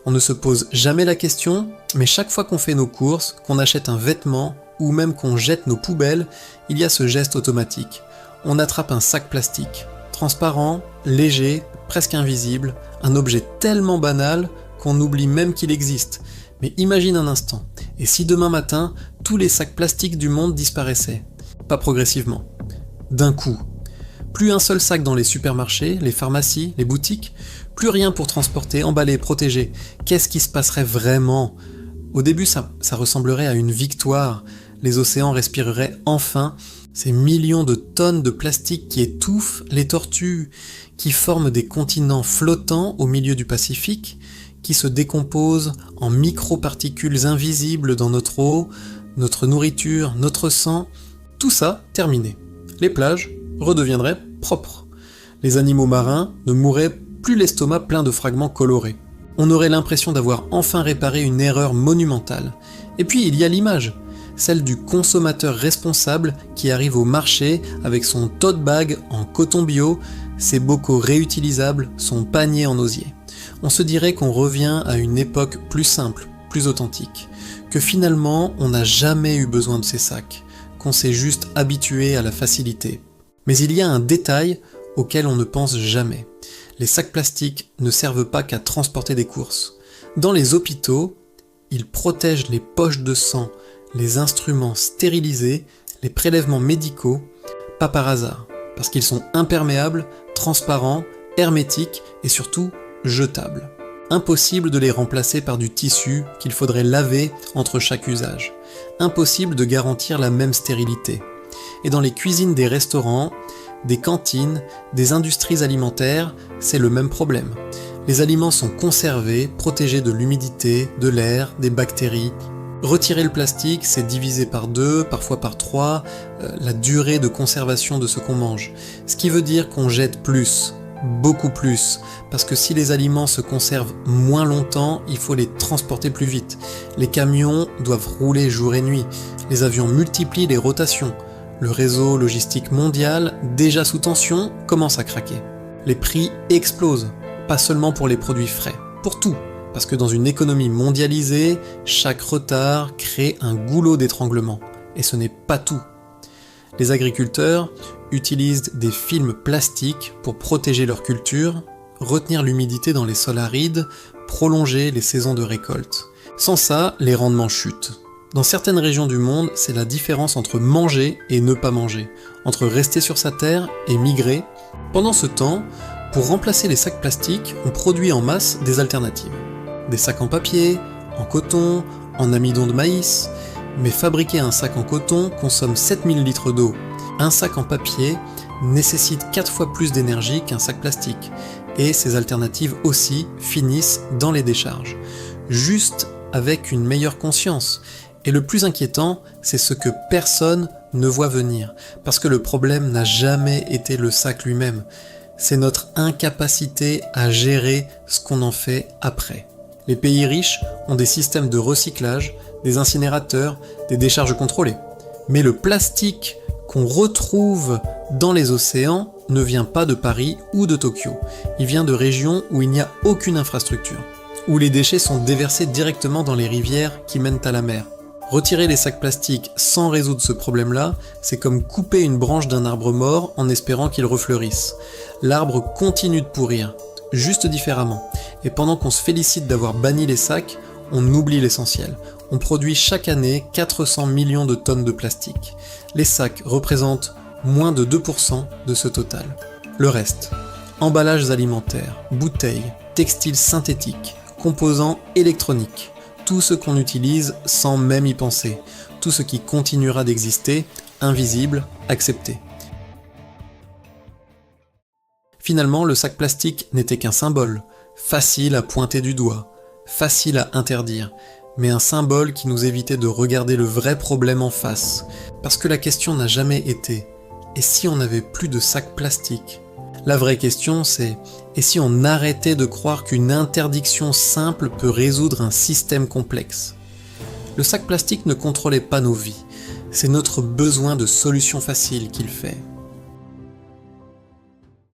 On ne se pose jamais la question, mais chaque fois qu'on fait nos courses, qu'on achète un vêtement, ou même qu'on jette nos poubelles, il y a ce geste automatique. On attrape un sac plastique, transparent, léger, presque invisible, un objet tellement banal qu'on oublie même qu'il existe. Mais imagine un instant, et si demain matin, tous les sacs plastiques du monde disparaissaient? Pas progressivement. D'un coup. Plus un seul sac dans les supermarchés, les pharmacies, les boutiques, plus rien pour transporter, emballer, protéger. Qu'est-ce qui se passerait vraiment? Au début, ça ressemblerait à une victoire. Les océans respireraient enfin ces millions de tonnes de plastique qui étouffent les tortues, qui forment des continents flottants au milieu du Pacifique, qui se décomposent en microparticules invisibles dans notre eau, notre nourriture, notre sang. Tout ça terminé. Les plages redeviendraient propres. Les animaux marins ne mourraient plus l'estomac plein de fragments colorés. On aurait l'impression d'avoir enfin réparé une erreur monumentale. Et puis il y a l'image, celle du consommateur responsable qui arrive au marché avec son tote bag en coton bio, ses bocaux réutilisables, son panier en osier. On se dirait qu'on revient à une époque plus simple, plus authentique, que finalement on n'a jamais eu besoin de ces sacs, qu'on s'est juste habitué à la facilité. Mais il y a un détail auquel on ne pense jamais. Les sacs plastiques ne servent pas qu'à transporter des courses. Dans les hôpitaux, ils protègent les poches de sang, les instruments stérilisés, les prélèvements médicaux, pas par hasard, parce qu'ils sont imperméables, transparents, hermétiques et surtout jetables. Impossible de les remplacer par du tissu qu'il faudrait laver entre chaque usage. Impossible de garantir la même stérilité. Et dans les cuisines des restaurants, des cantines, des industries alimentaires, c'est le même problème. Les aliments sont conservés, protégés de l'humidité, de l'air, des bactéries. Retirer le plastique, c'est diviser par 2, parfois par 3, la durée de conservation de ce qu'on mange. Ce qui veut dire qu'on jette plus, beaucoup plus, parce que si les aliments se conservent moins longtemps, il faut les transporter plus vite. Les camions doivent rouler jour et nuit, les avions multiplient les rotations. Le réseau logistique mondial, déjà sous tension, commence à craquer. Les prix explosent, pas seulement pour les produits frais, pour tout, parce que dans une économie mondialisée, chaque retard crée un goulot d'étranglement, et ce n'est pas tout. Les agriculteurs utilisent des films plastiques pour protéger leur culture, retenir l'humidité dans les sols arides, prolonger les saisons de récolte. Sans ça, les rendements chutent. Dans certaines régions du monde, c'est la différence entre manger et ne pas manger, entre rester sur sa terre et migrer. Pendant ce temps, pour remplacer les sacs plastiques, on produit en masse des alternatives. Des sacs en papier, en coton, en amidon de maïs, mais fabriquer un sac en coton consomme 7000 litres d'eau. Un sac en papier nécessite 4 fois plus d'énergie qu'un sac plastique, et ces alternatives aussi finissent dans les décharges, juste avec une meilleure conscience. Et le plus inquiétant, c'est ce que personne ne voit venir, parce que le problème n'a jamais été le sac lui-même, c'est notre incapacité à gérer ce qu'on en fait après. Les pays riches ont des systèmes de recyclage, des incinérateurs, des décharges contrôlées. Mais le plastique qu'on retrouve dans les océans ne vient pas de Paris ou de Tokyo. Il vient de régions où il n'y a aucune infrastructure, où les déchets sont déversés directement dans les rivières qui mènent à la mer. Retirer les sacs plastiques sans résoudre ce problème-là, c'est comme couper une branche d'un arbre mort en espérant qu'il refleurisse. L'arbre continue de pourrir, juste différemment. Et pendant qu'on se félicite d'avoir banni les sacs, on oublie l'essentiel. On produit chaque année 400 millions de tonnes de plastique. Les sacs représentent moins de 2% de ce total. Le reste, emballages alimentaires, bouteilles, textiles synthétiques, composants électroniques, tout ce qu'on utilise sans même y penser, tout ce qui continuera d'exister, invisible, accepté. Finalement, le sac plastique n'était qu'un symbole, facile à pointer du doigt, facile à interdire, mais un symbole qui nous évitait de regarder le vrai problème en face, parce que la question n'a jamais été « et si on n'avait plus de sacs plastiques ?» La vraie question c'est « et si on arrêtait de croire qu'une interdiction simple peut résoudre un système complexe ?» Le sac plastique ne contrôlait pas nos vies, c'est notre besoin de solutions faciles qu'il fait.